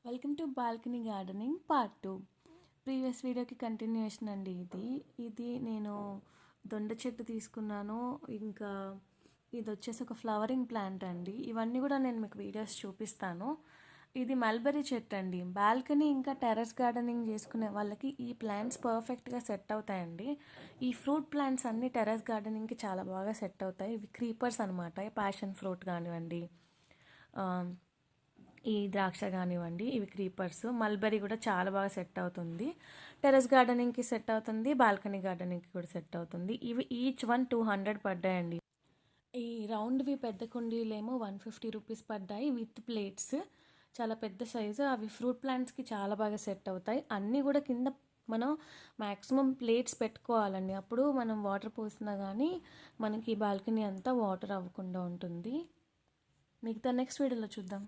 Welcome to balcony gardening part 2. Previous వీడియోకి continuation అండి. ఇది నేను దొండ చెట్టు తీసుకున్నాను. ఇంకా ఇది వచ్చేసి ఒక ఫ్లవరింగ్ ప్లాంట్ అండి. ఇవన్నీ కూడా నేను మీకు వీడియోస్ చూపిస్తాను. ఇది మల్బరీ చెట్టు అండి. బాల్కనీ ఇంకా టెర్రస్ గార్డెనింగ్ చేసుకునే వాళ్ళకి ఈ ప్లాంట్స్ పర్ఫెక్ట్గా సెట్ అవుతాయండి. ఈ ఫ్రూట్ ప్లాంట్స్ అన్నీ టెర్రస్ గార్డెనింగ్కి చాలా బాగా సెట్ అవుతాయి. ఇవి క్రీపర్స్ అనమాట. ప్యాషన్ ఫ్రూట్ కానివ్వండి, ఈ ద్రాక్ష కానివ్వండి, ఇవి క్రీపర్స్. మల్బరీ కూడా చాలా బాగా సెట్ అవుతుంది. టెర్రస్ గార్డెనింగ్కి సెట్ అవుతుంది, బాల్కనీ గార్డెనింగ్కి కూడా సెట్ అవుతుంది. ఇవి ఈచ్ 200 పడ్డాయండి. ఈ రౌండ్వి పెద్ద కుండీలేమో 150 రూపీస్ పడ్డాయి విత్ ప్లేట్స్. చాలా పెద్ద సైజు. అవి ఫ్రూట్ ప్లాంట్స్కి చాలా బాగా సెట్ అవుతాయి. అన్నీ కూడా కింద మనం మ్యాక్సిమం ప్లేట్స్ పెట్టుకోవాలండి. అప్పుడు మనం వాటర్ పోసినా కానీ మనకి బాల్కనీ అంతా వాటర్ అవ్వకుండా ఉంటుంది. మిగతా నెక్స్ట్ వీడియోలో చూద్దాం.